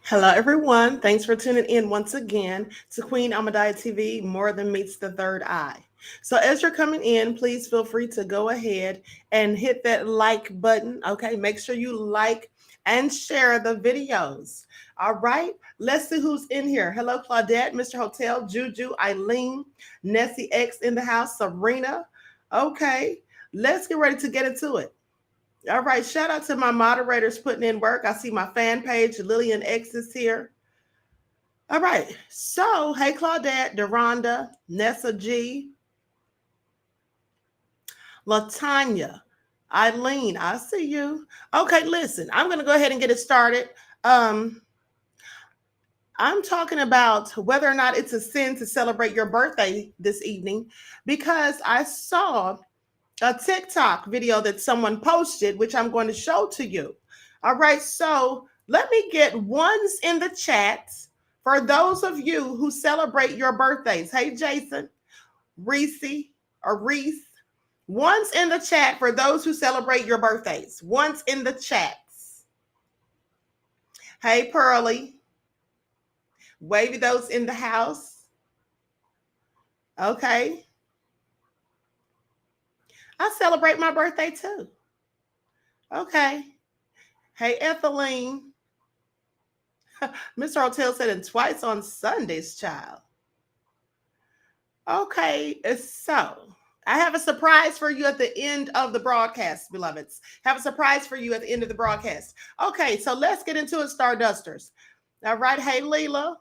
Hello, everyone. Thanks for tuning in once again to Queen Ahmadiyyah TV, More Than Meets the Third Eye. So, as you're coming in, please feel free to go ahead and hit that like button. Okay, make sure you like and share the videos. All right, let's see who's in here. Hello, Claudette, Mr. Hotel, Juju, Eileen, Nessie X in the house, Serena. Okay, let's get ready to get into it. All right, shout out to my moderators putting in work. I see my fan page, Lillian X is here. All right, so hey Claudette, Deronda, Nessa G, Latanya, Eileen, I see you. Okay, listen, I'm gonna go ahead and get it started. Um, I'm talking about whether or not it's a sin to celebrate your birthday this evening because I saw a TikTok video that someone posted, which I'm going to show to you. All right, so let me get ones in the chat for those of you who celebrate your birthdays. Hey, Jason, Reese, or Reese. Ones in the chat for those who celebrate your birthdays. Ones in the chats. Hey, Pearly. Wavy those in the house. Okay. I celebrate my birthday too. Okay. Hey, Ethelene. Mr. Hotel said it twice on Sundays, child. Okay, so I have a surprise for you at the end of the broadcast, beloveds. Have a surprise for you at the end of the broadcast. Okay, so let's get into it, Stardusters. All right, hey, Leela.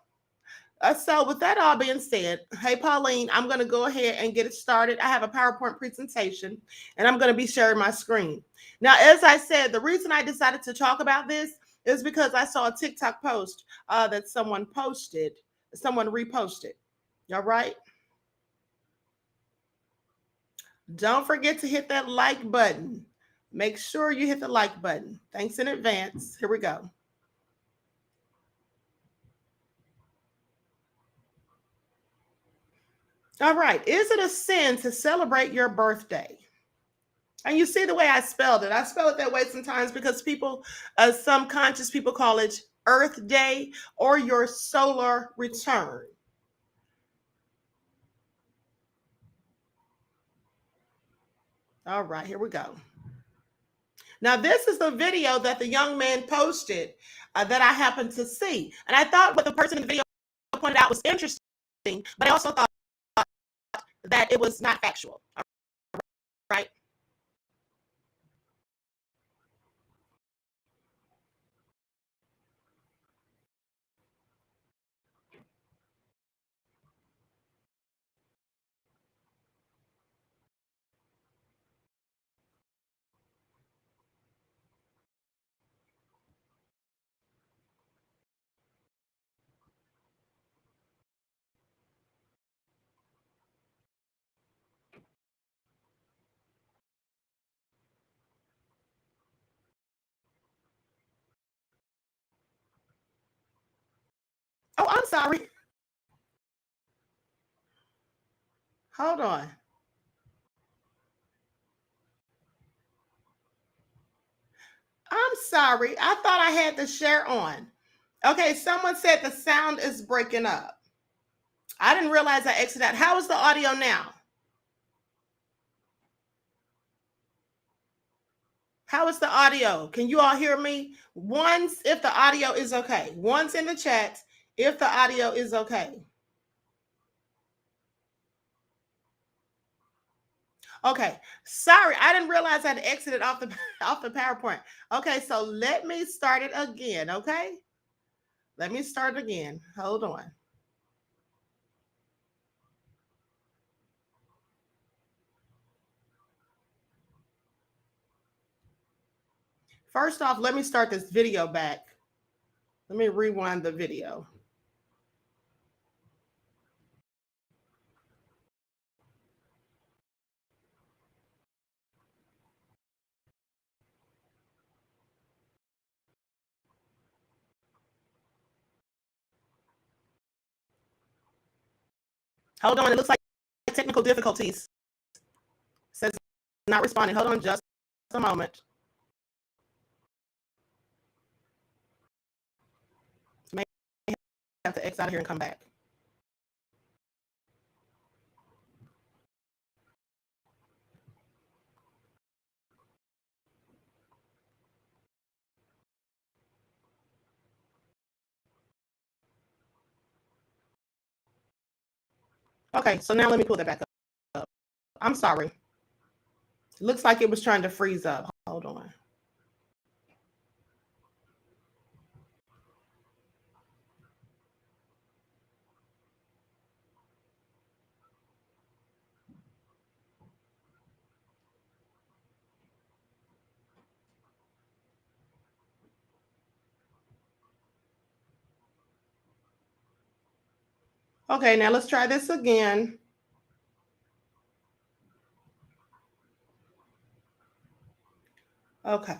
So with that all being said, hey, Pauline, I'm going to go ahead and get it started. I have a PowerPoint presentation, and I'm going to be sharing my screen. Now, as I said, the reason I decided to talk about this is because I saw a TikTok post that someone reposted. All right. Don't forget to hit that like button. Make sure you hit the like button. Thanks in advance. Here we go. All right. Is it a sin to celebrate your birthday? And you see the way I spelled it. I spell it that way sometimes because people, some conscious people call it Earth Day or your solar return. All right, here we go. Now, this is the video that the young man posted that I happened to see. And I thought what the person in the video pointed out was interesting, but I also thought that it was not factual. Right? Oh, I'm sorry. Hold on. I'm sorry. I thought I had the share on. Okay, someone said the sound is breaking up. I didn't realize I exited out. How is the audio now? How is the audio? Can you all hear me? Ones if the audio is okay. Ones in the chat if the audio is okay. Okay, sorry, I didn't realize I had exited off the off the PowerPoint. Okay, so let me start it again. Okay, let me start again. Hold on. First off, let me start this video back. Let me rewind the video. Hold on, it looks like technical difficulties. Says not responding. Hold on just a moment. May have to X out of here and come back. Okay, so now let me pull that back up. I'm sorry. Looks like it was trying to freeze up. Hold on. Okay, now let's try this again. Okay.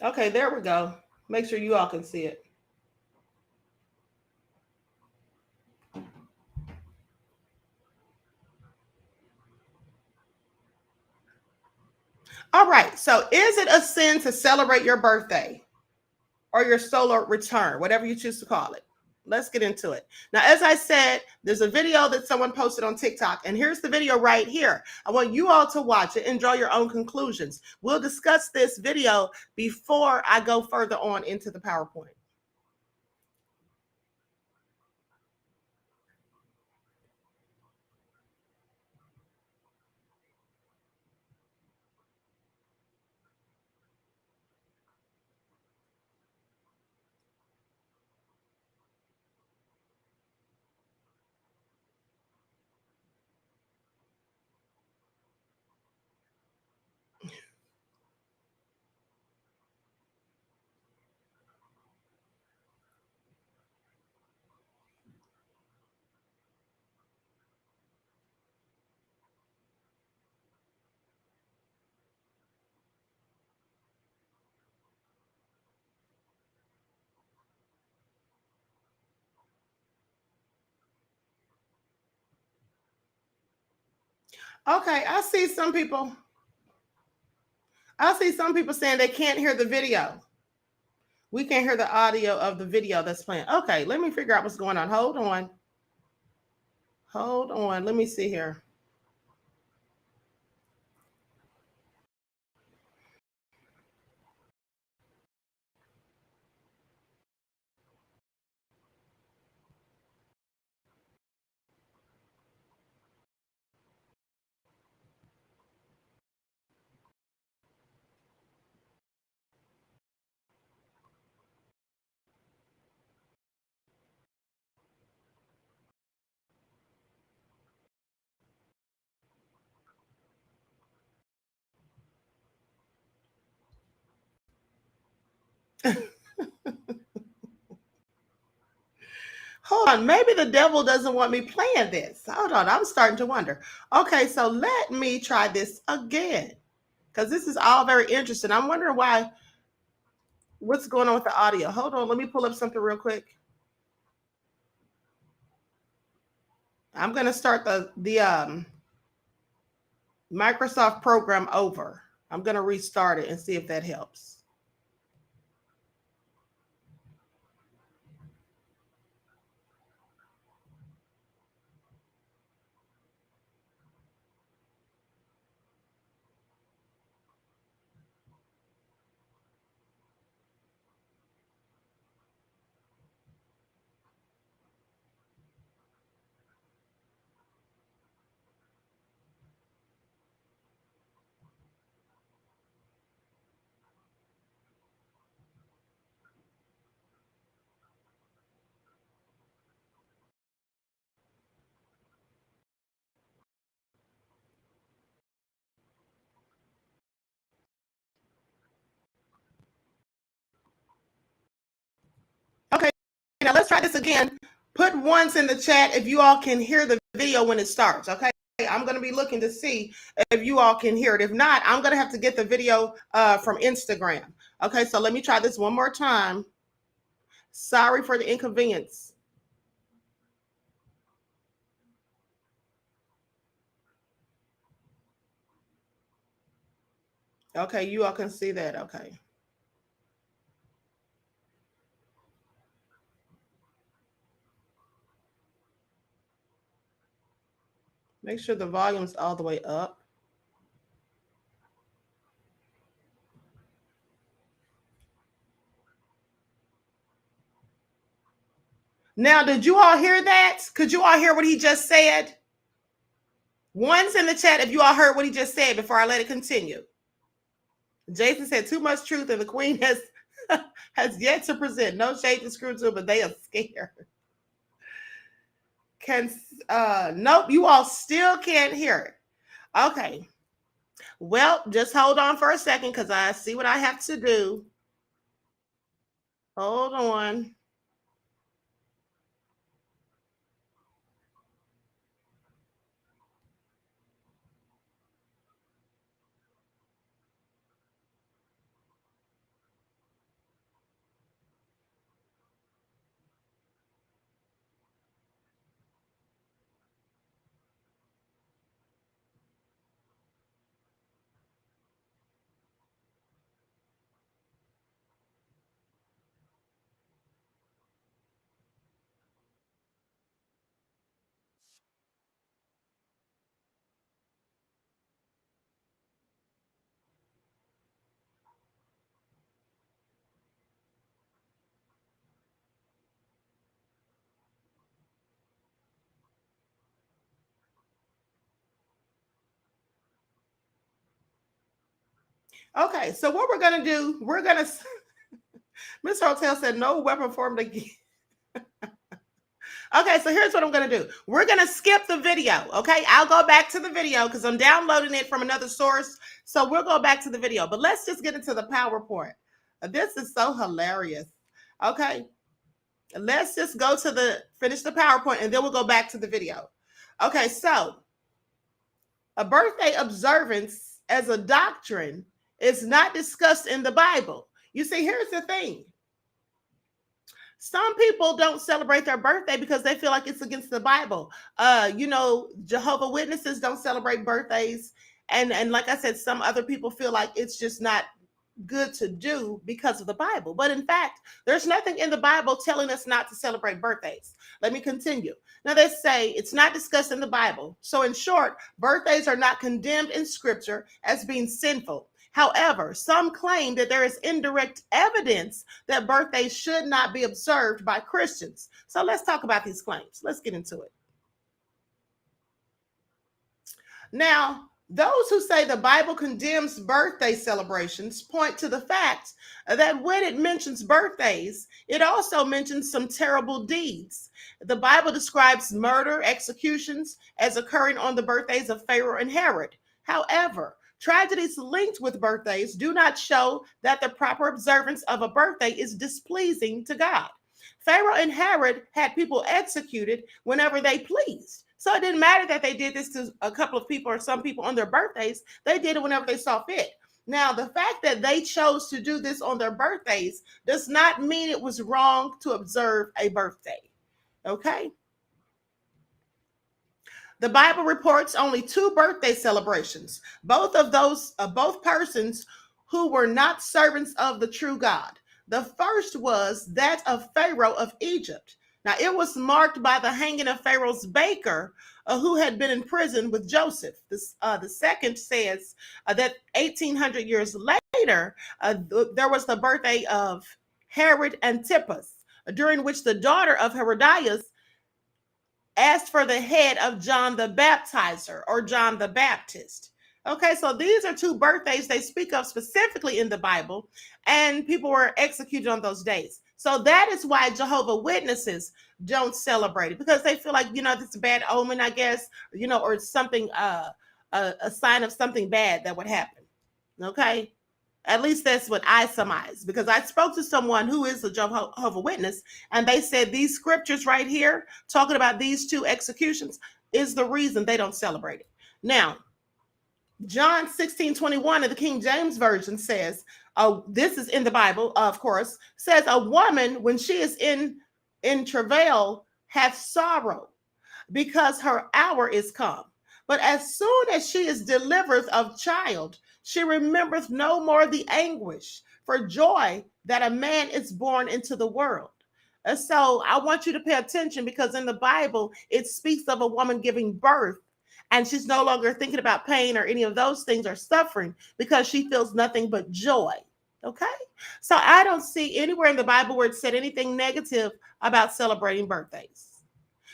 Okay, there we go. Make sure you all can see it. All right. So, is it a sin to celebrate your birthday or your solar return, whatever you choose to call it? Let's get into it. Now, as I said, there's a video that someone posted on TikTok, and here's the video right here. I want you all to watch it and draw your own conclusions. We'll discuss this video before I go further on into the PowerPoint. Okay, I see some people saying they can't hear the video. We can't hear the audio of the video that's playing. Okay, let me figure out what's going on. Hold on. Hold on. Let me see here. Hold on. Maybe the devil doesn't want me playing this. Hold on. I'm starting to wonder. Okay, so let me try this again because this is all very interesting. I'm wondering what's going on with the audio. Hold on. Let me pull up something real quick. I'm going to start the Microsoft program over. I'm going to restart it and see if that helps. Okay, now let's try this again. Put ones in the chat if you all can hear the video when it starts. Okay, I'm going to be looking to see if you all can hear it. If not, I'm going to have to get the video from Instagram. Okay, so let me try this one more time. Sorry for the inconvenience. Okay, you all can see that. Okay. Make sure the volume's all the way up. Now, did you all hear that? Could you all hear what he just said? One's in the chat if you all heard what he just said before I let it continue. Jason said too much truth and the queen has has yet to present. No shade to screw to it, but they are scared. Can nope, you all still can't hear it. Okay. Well, just hold on for a second because I see what I have to do. Hold on. Okay, so what we're gonna do, we're gonna Miss Hotel said no weapon formed against. Okay, so here's what I'm going to do. We're going to skip the video. Okay, I'll go back to the video because I'm downloading it from another source. So we'll go back to the video. But let's just get into the PowerPoint. This is so hilarious. Okay, let's just go to finish the PowerPoint and then we'll go back to the video. Okay, so a birthday observance as a doctrine is not discussed in the Bible. You see, here's the thing. Some people don't celebrate their birthday because they feel like it's against the Bible. Jehovah Witnesses don't celebrate birthdays. And like I said, some other people feel like it's just not good to do because of the Bible. But in fact, there's nothing in the Bible telling us not to celebrate birthdays. Let me continue. Now they say it's not discussed in the Bible. So in short, birthdays are not condemned in scripture as being sinful. However, some claim that there is indirect evidence that birthdays should not be observed by Christians. So let's talk about these claims. Let's get into it. Now, those who say the Bible condemns birthday celebrations point to the fact that when it mentions birthdays, it also mentions some terrible deeds. The Bible describes murder, executions as occurring on the birthdays of Pharaoh and Herod. However, tragedies linked with birthdays do not show that the proper observance of a birthday is displeasing to God. Pharaoh and Herod had people executed whenever they pleased. So it didn't matter that they did this to a couple of people or some people on their birthdays. They did it whenever they saw fit. Now, the fact that they chose to do this on their birthdays does not mean it was wrong to observe a birthday. Okay? The Bible reports only 2 birthday celebrations, both persons who were not servants of the true God. The first was that of Pharaoh of Egypt. Now, it was marked by the hanging of Pharaoh's baker, who had been in prison with Joseph. The second says that 1,800 years later, there was the birthday of Herod Antipas, during which the daughter of Herodias asked for the head of John the Baptizer or John the Baptist. Okay, so these are 2 birthdays they speak of specifically in the Bible, and people were executed on those days. So that is why Jehovah Witnesses don't celebrate it, because they feel like, this is a bad omen, I guess, or something, a sign of something bad that would happen. Okay. At least that's what I surmise, because I spoke to someone who is a Jehovah Witness, and they said these scriptures right here, talking about these 2 executions, is the reason they don't celebrate it. Now, John 16:21 in the King James Version says, this is in the Bible, of course, says a woman, when she is in travail, hath sorrow, because her hour is come. But as soon as she is delivered of child, She remembereth no more the anguish for joy that a man is born into the world. And so I want you to pay attention, because in the Bible, it speaks of a woman giving birth, and she's no longer thinking about pain or any of those things or suffering, because she feels nothing but joy. Okay. So I don't see anywhere in the Bible where it said anything negative about celebrating birthdays.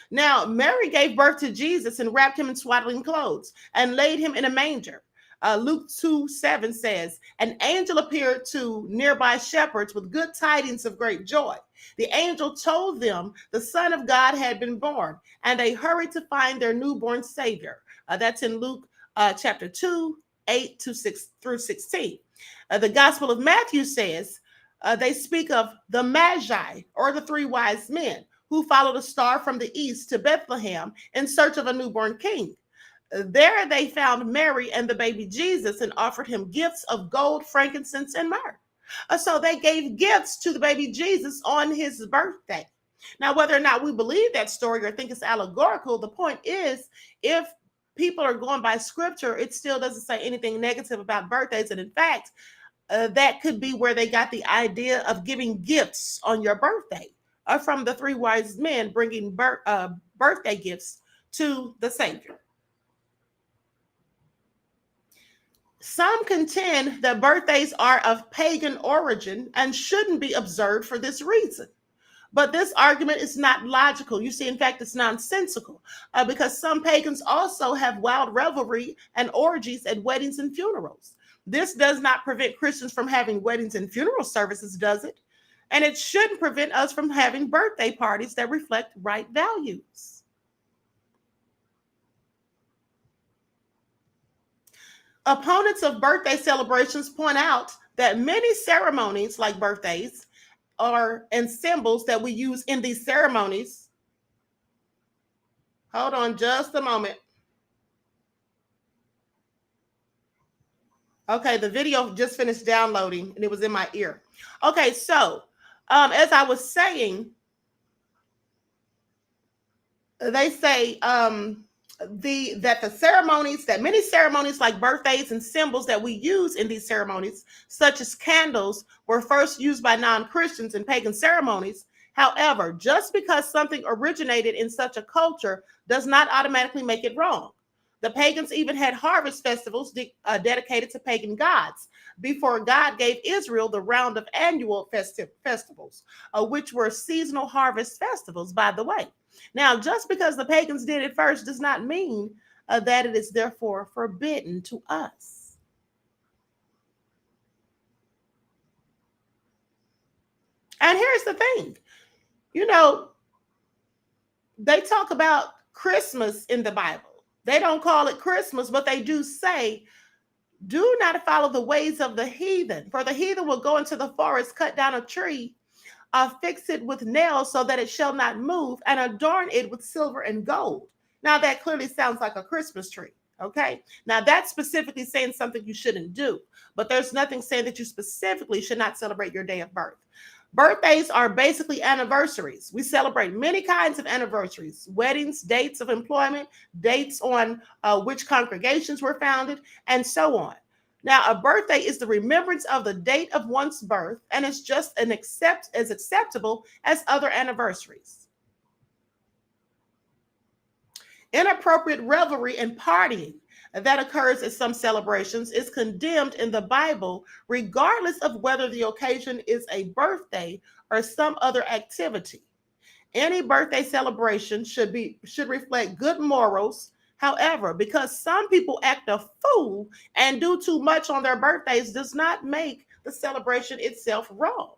Now, Mary gave birth to Jesus and wrapped him in swaddling clothes and laid him in a manger. Luke 2:7 says, an angel appeared to nearby shepherds with good tidings of great joy. The angel told them the Son of God had been born, and they hurried to find their newborn Savior. That's in Luke chapter 2, 8 to 6 through 16. The Gospel of Matthew says they speak of the Magi, or the three wise men, who followed a star from the east to Bethlehem in search of a newborn king. There they found Mary and the baby Jesus and offered him gifts of gold, frankincense, and myrrh. So they gave gifts to the baby Jesus on his birthday. Now, whether or not we believe that story or think it's allegorical, the point is, if people are going by scripture, it still doesn't say anything negative about birthdays. And in fact, that could be where they got the idea of giving gifts on your birthday, from the three wise men bringing birthday gifts to the Savior. Some contend that birthdays are of pagan origin and shouldn't be observed for this reason. But this argument is not logical. You see, in fact, it's nonsensical, because some pagans also have wild revelry and orgies at weddings and funerals. This does not prevent Christians from having weddings and funeral services, does it? And it shouldn't prevent us from having birthday parties that reflect right values. Opponents of birthday celebrations point out that many ceremonies, like birthdays, and symbols that we use in these ceremonies. Hold on just a moment. Okay, the video just finished downloading and it was in my ear. Okay, so as I was saying, they say that many ceremonies like birthdays and symbols that we use in these ceremonies, such as candles, were first used by non-Christians in pagan ceremonies. However, just because something originated in such a culture does not automatically make it wrong. The pagans even had harvest festivals dedicated to pagan gods before God gave Israel the round of annual festivals, which were seasonal harvest festivals, by the way. Now, just because the pagans did it first does not mean that it is therefore forbidden to us. And here's the thing, they talk about Christmas in the Bible. They don't call it Christmas, but they do say, do not follow the ways of the heathen, for the heathen will go into the forest, cut down a tree, fix it with nails so that it shall not move, and adorn it with silver and gold. Now that clearly sounds like a Christmas tree. Okay. Now that's specifically saying something you shouldn't do, but there's nothing saying that you specifically should not celebrate your day of birth. Birthdays are basically anniversaries. We celebrate many kinds of anniversaries: weddings, dates of employment, dates on which congregations were founded, and so on. Now, a birthday is the remembrance of the date of one's birth, and it's just as acceptable as other anniversaries. Inappropriate revelry and partying that occurs at some celebrations is condemned in the Bible, regardless of whether the occasion is a birthday or some other activity. Any birthday celebration should reflect good morals. However, because some people act a fool and do too much on their birthdays does not make the celebration itself wrong.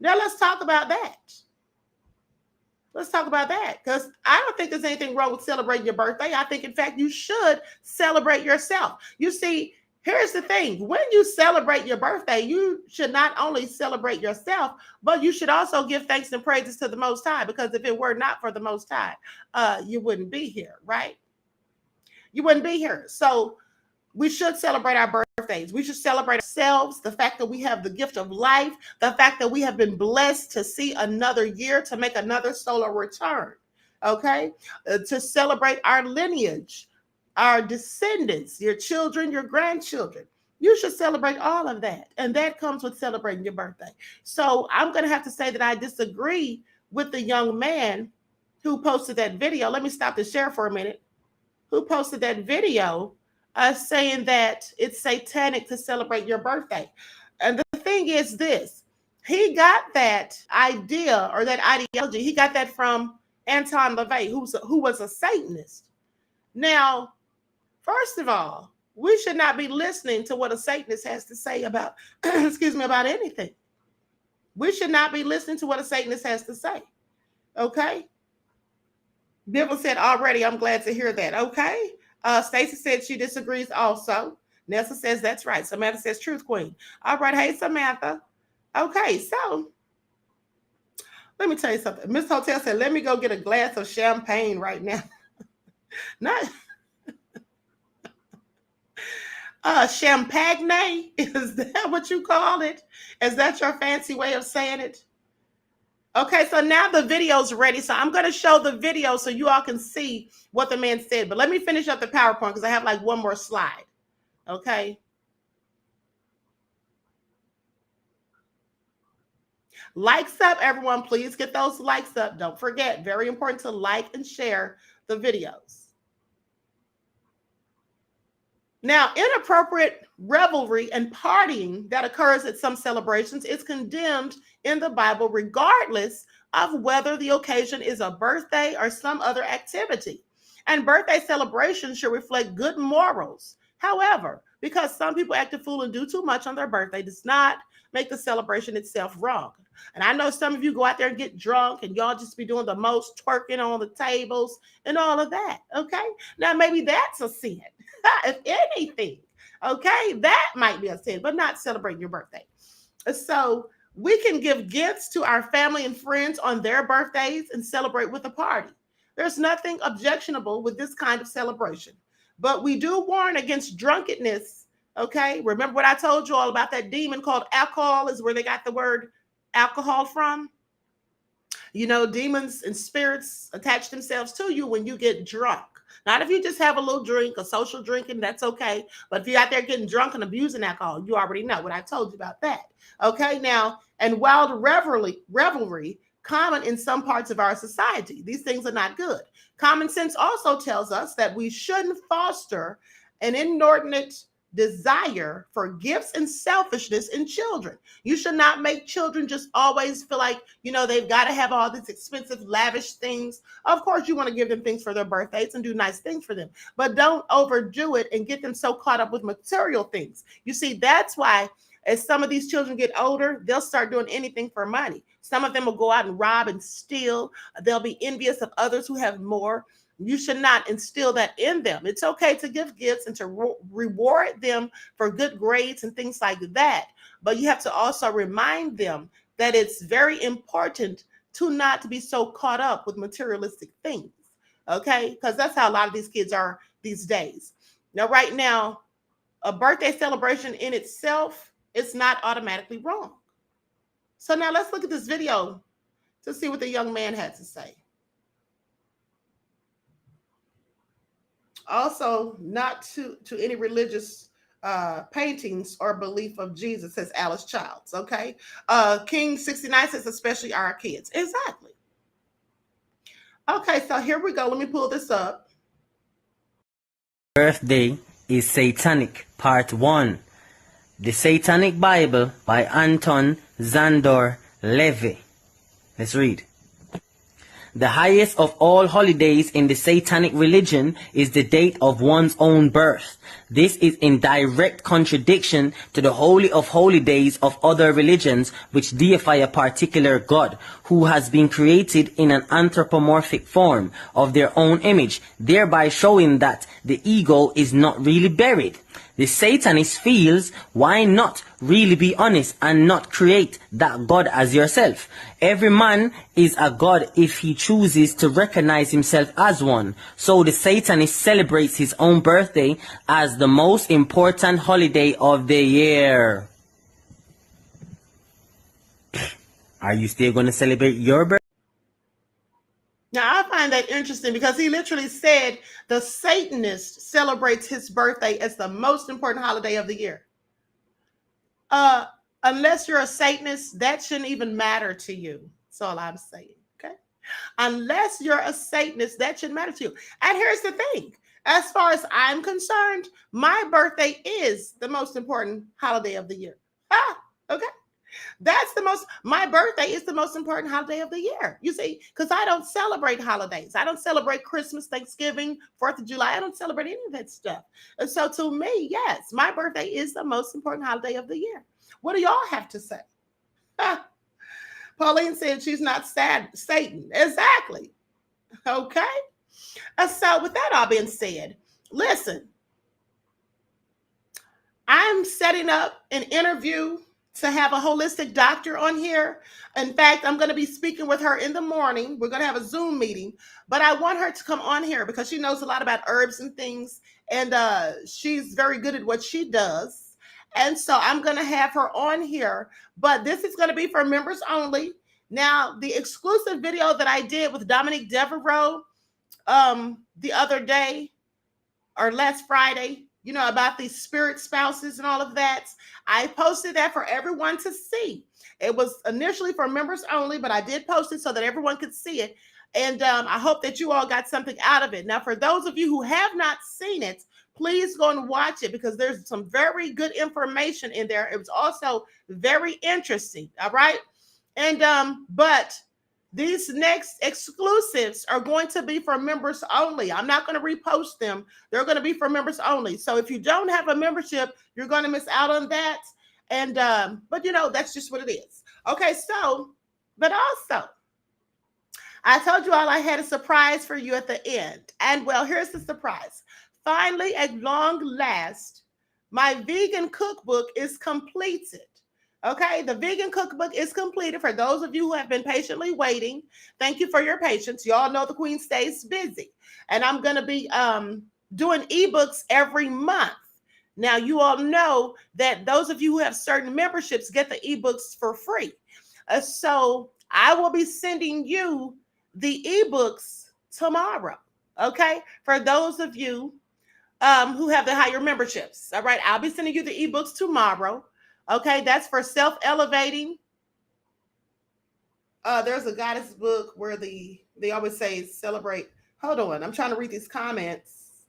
Now let's talk about that. Let's talk about that, because I don't think there's anything wrong with celebrating your birthday. I think, in fact, you should celebrate yourself. You see, here's the thing. When you celebrate your birthday, you should not only celebrate yourself, but you should also give thanks and praises to the Most High, because if it were not for the Most High, you wouldn't be here, right? You wouldn't be here. So we should celebrate our birthdays. We should celebrate ourselves, the fact that we have the gift of life, the fact that we have been blessed to see another year, to make another solar return, okay? To celebrate our lineage, our descendants, your children, your grandchildren. You should celebrate all of that. And that comes with celebrating your birthday. So I'm going to have to say that I disagree with the young man who posted that video. Let me stop the share for a minute. Who posted that video saying that it's satanic to celebrate your birthday. And the thing is this, he got that idea or that ideology, he got that from Anton LaVey, who was a Satanist. Now, first of all, we should not be listening to what a Satanist has to say about, excuse me, about anything. We should not be listening to what a Satanist has to say. Okay? Bibble said already, I'm glad to hear that. Okay. Stacy said she disagrees also. Nessa says that's right. Samantha says truth queen. All right. Hey, Samantha. Okay. So let me tell you something. Miss Hotel said, let me go get a glass of champagne right now. Not champagne. Is that what you call it? Is that your fancy way of saying it? Okay, so now the video's ready. So I'm going to show the video so you all can see what the man said. But let me finish up the PowerPoint because I have like one more slide. Okay. Likes up, everyone. Please get those likes up. Don't forget, very important to like and share the videos. Now, inappropriate revelry and partying that occurs at some celebrations is condemned in the Bible, regardless of whether the occasion is a birthday or some other activity. And birthday celebrations should reflect good morals. However, because some people act a fool and do too much on their birthday does not make the celebration itself wrong. And I know some of you go out there and get drunk and y'all just be doing the most twerking on the tables and all of that. Okay. Now, maybe that's a sin. If anything, okay, that might be a sin, but not celebrating your birthday. So we can give gifts to our family and friends on their birthdays and celebrate with a party. There's nothing objectionable with this kind of celebration, but we do warn against drunkenness. Okay, remember what I told you all about that demon called alcohol is where they got the word alcohol from. You know, demons and spirits attach themselves to you when you get drunk. Not if you just have a little drink, a social drinking, that's okay. But if you're out there getting drunk and abusing alcohol, you already know what I told you about that. Okay, now, and wild revelry common in some parts of our society. These things are not good. Common sense also tells us that we shouldn't foster an inordinate desire for gifts and selfishness in children. You should not make children just always feel like, you know, they've got to have all these expensive, lavish things. Of course, you want to give them things for their birthdays and do nice things for them, but don't overdo it and get them so caught up with material things. You see, that's why as some of these children get older, they'll start doing anything for money. Some of them will go out and rob and steal. They'll be envious of others who have more. You should not instill that in them. It's okay to give gifts and to reward them for good grades and things like that. But you have to also remind them that it's very important to not be so caught up with materialistic things. Okay? Because that's how a lot of these kids are these days. Now, right now, a birthday celebration in itself is not automatically wrong. So now let's look at this video to see what the young man had to say. Also, not to any religious paintings or belief of Jesus, says Alice Childs. Okay. King 69 says, especially our kids. Exactly. Okay, so here we go. Let me pull this up. Birthday is Satanic, Part 1. The Satanic Bible by Anton Szandor Levy. Let's read. The highest of all holidays in the Satanic religion is the date of one's own birth. This is in direct contradiction to the holy of holy days of other religions which deify a particular god who has been created in an anthropomorphic form of their own image, thereby showing that the ego is not really buried. The Satanist feels, why not really be honest and not create that God as yourself? Every man is a God if he chooses to recognize himself as one. So the Satanist celebrates his own birthday as the most important holiday of the year. Are you still going to celebrate your birthday? Now, I find that interesting because he literally said the Satanist celebrates his birthday as the most important holiday of the year. Uh, unless you're a Satanist, that shouldn't even matter to you. That's all I'm saying. Okay. Unless you're a Satanist, that shouldn't matter to you. And here's the thing. As far as I'm concerned, my birthday is the most important holiday of the year. Ah, okay. That's the most, my birthday is the most important holiday of the year. You see, because I don't celebrate holidays. I don't celebrate Christmas, Thanksgiving, 4th of July. I don't celebrate any of that stuff. And so to me, yes, my birthday is the most important holiday of the year. What do y'all have to say? Ah, Pauline said she's not sad, Satan. Exactly. Okay. So with that all being said, listen, I'm setting up an interview to have a holistic doctor on here. In fact, I'm going to be speaking with her in the morning. We're going to have a Zoom meeting, but I want her to come on here because she knows a lot about herbs and things, and she's very good at what she does. And so I'm going to have her on here, but this is going to be for members only. Now, the exclusive video that I did with Dominique Devereaux the other day, or last Friday, about these spirit spouses and all of that. I posted that for everyone to see. It was initially for members only, but I did post it so that everyone could see it. And I hope that you all got something out of it. Now, for those of you who have not seen it, please go and watch it because there's some very good information in there. It was also very interesting. All right. And but these next exclusives are going to be for members only. I'm not going to repost them. They're going to be for members only. So if you don't have a membership, you're going to miss out on that. And but that's just what it is. Okay, so but also I told you all I had a surprise for you at the end. And well, here's the surprise. Finally, at long last, my vegan cookbook is completed. Okay, the vegan cookbook is completed. For those of you who have been patiently waiting, thank you for your patience. Y'all know the Queen stays busy, and I'm going to be doing ebooks every month. Now, you all know that those of you who have certain memberships get the ebooks for free. So I will be sending you the ebooks tomorrow. Okay, for those of you who have the higher memberships. All right, I'll be sending you the ebooks tomorrow. Okay, that's for self-elevating. There's a goddess book where they always say celebrate. Hold on, I'm trying to read these comments.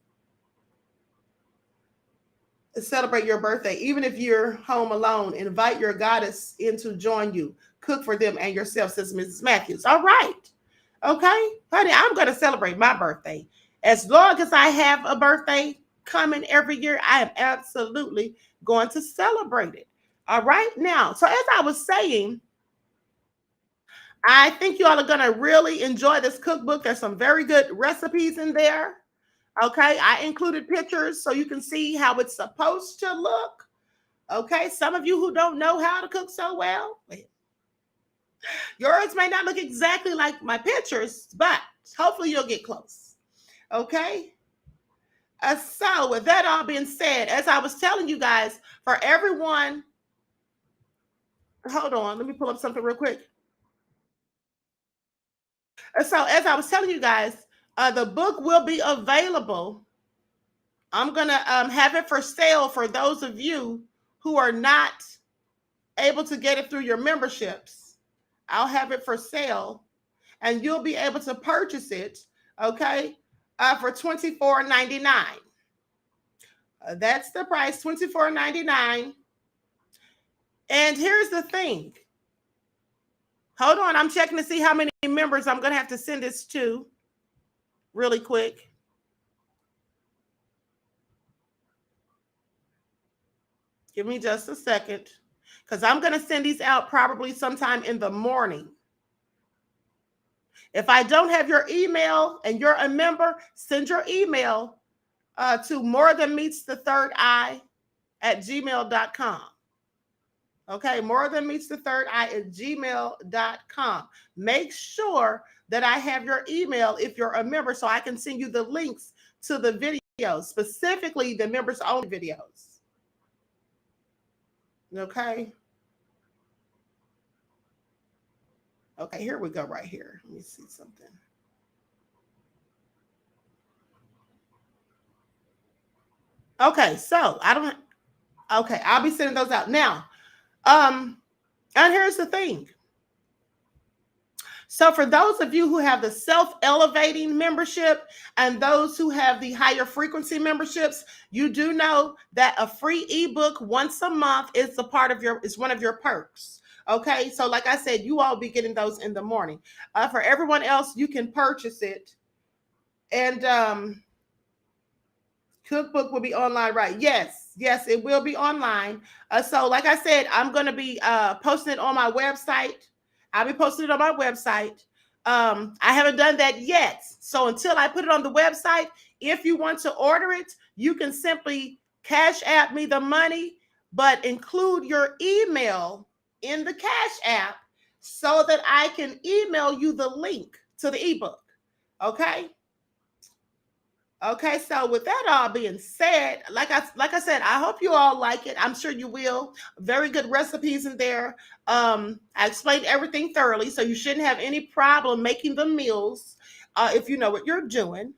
Celebrate your birthday, even if you're home alone. Invite your goddess in to join you. Cook for them and yourself, says Mrs. Matthews. All right, okay, honey, I'm going to celebrate my birthday. As long as I have a birthday coming every year, I am absolutely going to celebrate it. All right. Now, so as I was saying, I think you all are going to really enjoy this cookbook. There's some very good recipes in there. Okay. I included pictures so you can see how it's supposed to look. Okay. Some of you who don't know how to cook so well, yours may not look exactly like my pictures, but hopefully you'll get close. Okay. So with that all being said, as I was telling you guys, for everyone, hold on, let me pull up something real quick. So as I was telling you guys, the book will be available. I'm going to have it for sale for those of you who are not able to get it through your memberships. I'll have it for sale and you'll be able to purchase it, okay, for $24.99. That's the price, $24.99. And here's the thing. Hold on, I'm checking to see how many members I'm going to have to send this to really quick. Give me just a second because I'm going to send these out probably sometime in the morning. If I don't have your email and you're a member, send your email to morethanmeetsthethirdeye@gmail.com. Okay, morethanmeetsthethirdeye@gmail.com. Make sure that I have your email if you're a member so I can send you the links to the videos, specifically the members only videos. Okay. Okay, here we go right here. Let me see something. Okay, so I'll be sending those out. Now, And here's the thing. So, for those of you who have the self elevating membership and those who have the higher frequency memberships, you do know that a free ebook once a month is a part of is one of your perks. Okay, so like I said, you all be getting those in the morning. For everyone else, you can purchase it, and Cookbook will be online, right? Yes, it will be online. So, like I said, I'm going to be posting it on my website. I'll be posting it on my website. I haven't done that yet. So, until I put it on the website, if you want to order it, you can simply Cash App me the money, but include your email in the Cash App so that I can email you the link to the ebook. Okay? Okay, so with that all being said, like I said, I hope you all like it. I'm sure you will. Very good recipes in there. I explained everything thoroughly, so you shouldn't have any problem making the meals if you know what you're doing.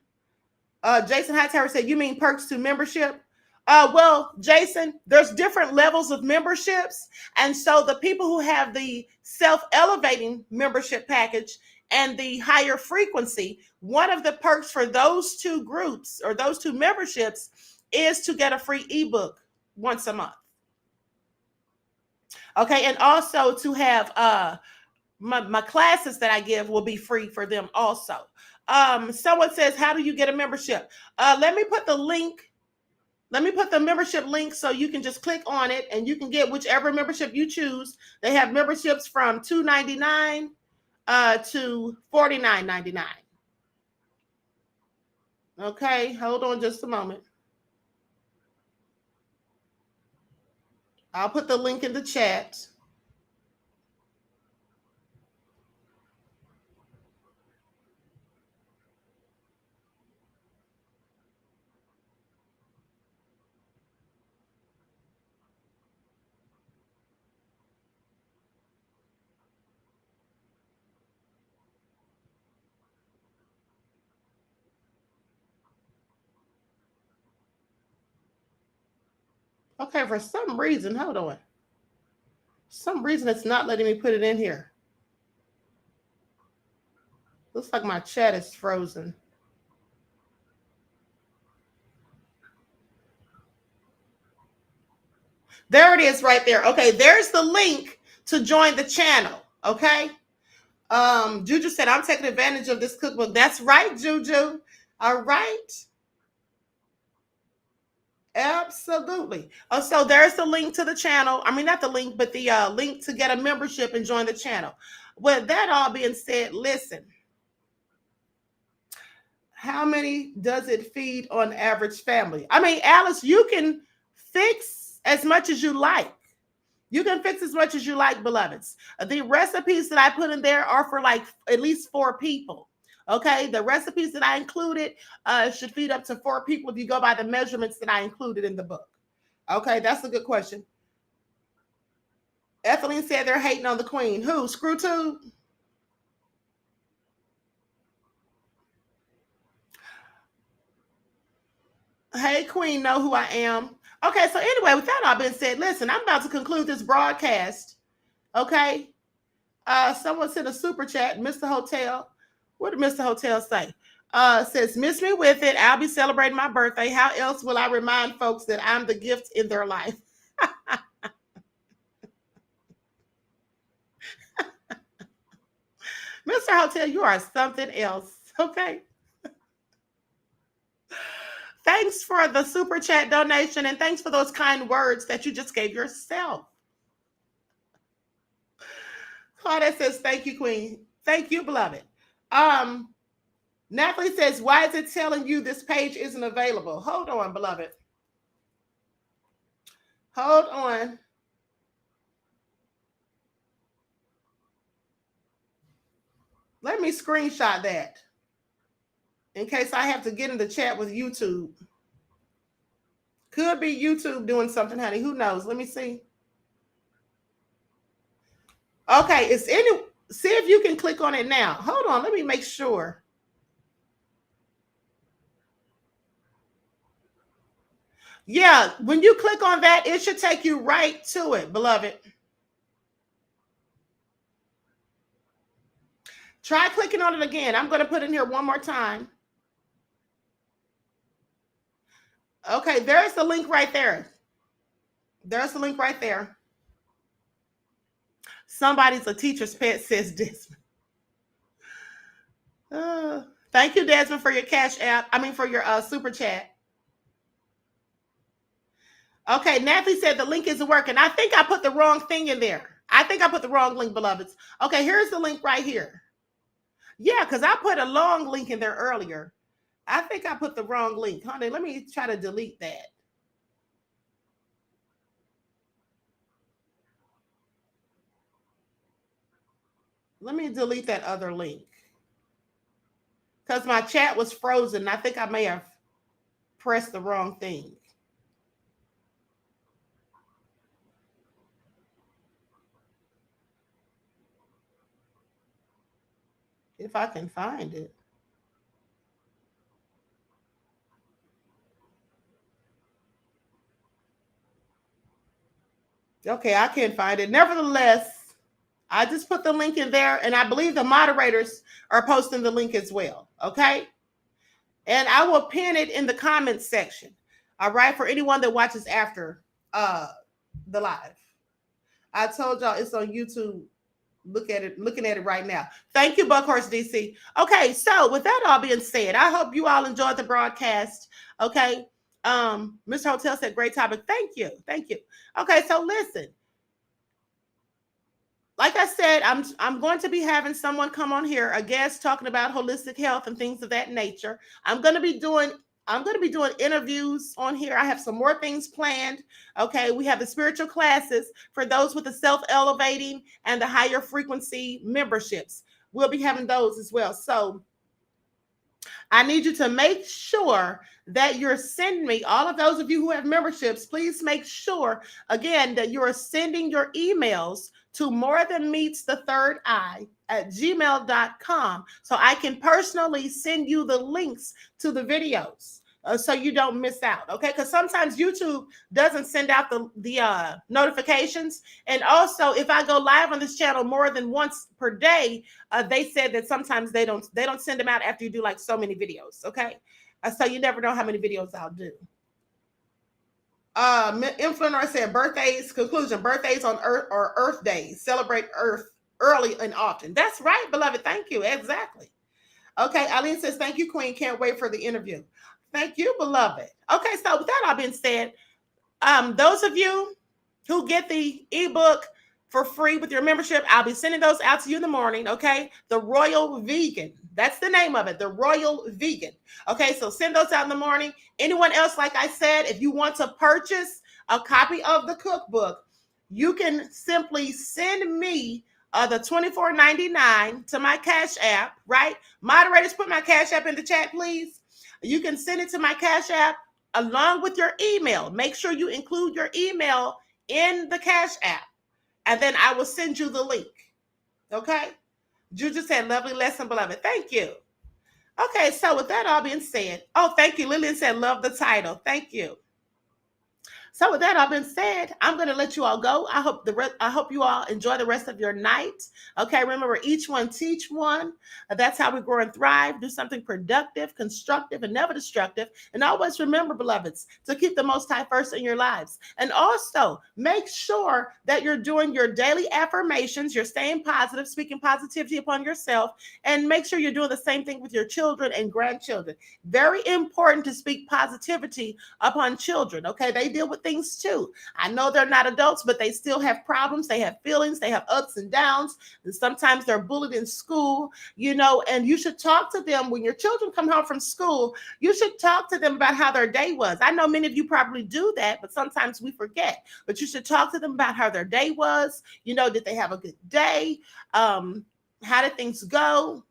Jason Hightower said, "You mean perks to membership?" Well, Jason, there's different levels of memberships, and so the people who have the self-elevating membership package and the higher frequency, one of the perks for those two groups or those two memberships is to get a free ebook once a month. Okay, and also to have my classes that I give will be free for them also. Someone says, "How do you get a membership?" Let me put the link. Let me put the membership link so you can just click on it and you can get whichever membership you choose. They have memberships from $2.99 to $49.99. Okay, hold on just a moment. I'll put the link in the chat. Okay, for some reason, hold on. Some reason it's not letting me put it in here. Looks like my chat is frozen. There it is right there. Okay, there's the link to join the channel. Okay. Juju said, "I'm taking advantage of this cookbook." That's right, Juju. All right. Absolutely. So there's the link to the channel. I mean, not the link, but the link to get a membership and join the channel. With that all being said, listen, how many does it feed on average family? I mean, Alice, you can fix as much as you like. You can fix as much as you like, beloveds. The recipes that I put in there are for like at least 4 people. Okay, the recipes that I included should feed up to 4 people if you go by the measurements that I included in the book. Okay, that's a good question. Ethelene said they're hating on the queen. Who? Screwtube? Hey, queen, know who I am. Okay, so anyway, with that all being said, listen, I'm about to conclude this broadcast. Okay. Someone sent a super chat, Mr. Hotel. What did Mr. Hotel say? Says, "Miss me with it. I'll be celebrating my birthday. How else will I remind folks that I'm the gift in their life?" Mr. Hotel, you are something else. Okay. Thanks for the super chat donation and thanks for those kind words that you just gave yourself. Claudette says, "Thank you, Queen." Thank you, beloved. Natalie says, "Why is it telling you this page isn't available?" Hold on, beloved. Hold on. Let me screenshot that in case I have to get in the chat with YouTube. Could be YouTube doing something, honey. Who knows? Let me see. Okay, see if you can click on it now. Hold on, let me make sure. Yeah, when you click on that, it should take you right to it, beloved. Try clicking on it again. I'm going to put in here one more time. Okay, there's the link right there. There's the link right there. Somebody's a teacher's pet, says Desmond. Thank you, Desmond, for your for your super chat. Okay, Natalie said the link isn't working. I think I put the wrong thing in there. I think I put the wrong link, beloveds. Okay, here's the link right here. Yeah, because I put a long link in there earlier. I think I put the wrong link. Honey, let me try to delete that. Let me delete that other link. Because my chat was frozen. I think I may have pressed the wrong thing. If I can find it. Okay, I can't find it. Nevertheless, I just put the link in there, and I believe the moderators are posting the link as well. Okay. And I will pin it in the comments section. All right, for anyone that watches after the live. I told y'all it's on YouTube. Looking at it right now. Thank you, Buckhorse DC. Okay, so with that all being said, I hope you all enjoyed the broadcast. Okay. Mr. Hotel said great topic. Thank you. Okay, so listen. Like I said, I'm going to be having someone come on here, a guest talking about holistic health and things of that nature. I'm going to be doing interviews on here. I have some more things planned. Okay, we have the spiritual classes for those with the self-elevating and the higher frequency memberships. We'll be having those as well. So I need you to make sure that you're sending me, all of those of you who have memberships, please make sure, again, that you're sending your emails to morethanmeetsthethirdeye@gmail.com so I can personally send you the links to the videos. So you don't miss out, okay? Because sometimes YouTube doesn't send out the notifications, and also if I go live on this channel more than once per day, they said that sometimes they don't send them out after you do like so many videos, okay? So you never know how many videos I'll do. Influencer said birthdays on Earth or Earth days. Celebrate Earth early and often. That's right, beloved. Thank you. Exactly. Okay, Eileen says thank you, Queen. Can't wait for the interview. Thank you, beloved. Okay, so with that all being said, those of you who get the ebook for free with your membership, I'll be sending those out to you in the morning, okay? The Royal Vegan. That's the name of it, the Royal Vegan. Okay, so send those out in the morning. Anyone else, like I said, if you want to purchase a copy of the cookbook, you can simply send me the $24.99 to my Cash App, right? Moderators, put my Cash App in the chat, please. You can send it to my Cash App along with your email. Make sure you include your email in the Cash App, and then I will send you the link. Okay? Juju said, lovely lesson, beloved. Thank you. Okay, so with that all being said, thank you. Lillian said, love the title. Thank you. So with that all been said, I'm going to let you all go. I hope you all enjoy the rest of your night. Okay, remember, each one teach one. That's how we grow and thrive. Do something productive, constructive, and never destructive. And always remember, beloveds, to keep the Most High first in your lives. And also make sure that you're doing your daily affirmations. You're staying positive, speaking positivity upon yourself, and make sure you're doing the same thing with your children and grandchildren. Very important to speak positivity upon children. Okay, they deal with things too. I know they're not adults, but they still have problems. They have feelings. They have ups and downs. And sometimes they're bullied in school, and you should talk to them when your children come home from school. You should talk to them about how their day was. I know many of you probably do that, but sometimes we forget. But you should talk to them about how their day was. Did they have a good day? How did things go?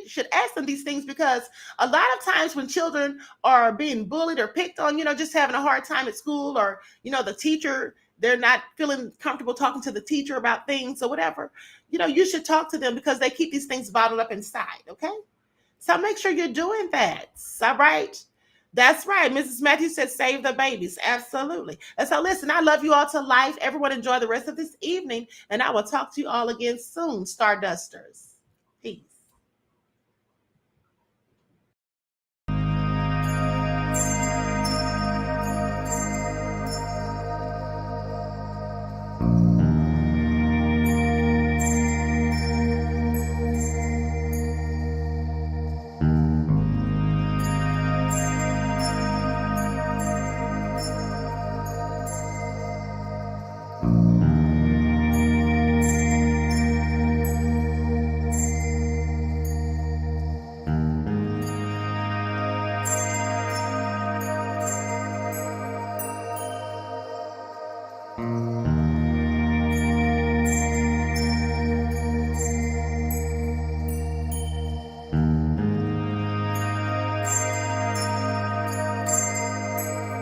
Should ask them these things, because a lot of times when children are being bullied or picked on, just having a hard time at school, or, the teacher, they're not feeling comfortable talking to the teacher about things or whatever, you should talk to them, because they keep these things bottled up inside. Okay. So make sure you're doing that. All right. That's right. Mrs. Matthews said, save the babies. Absolutely. And so listen, I love you all to life. Everyone enjoy the rest of this evening, and I will talk to you all again soon, Stardusters. Peace.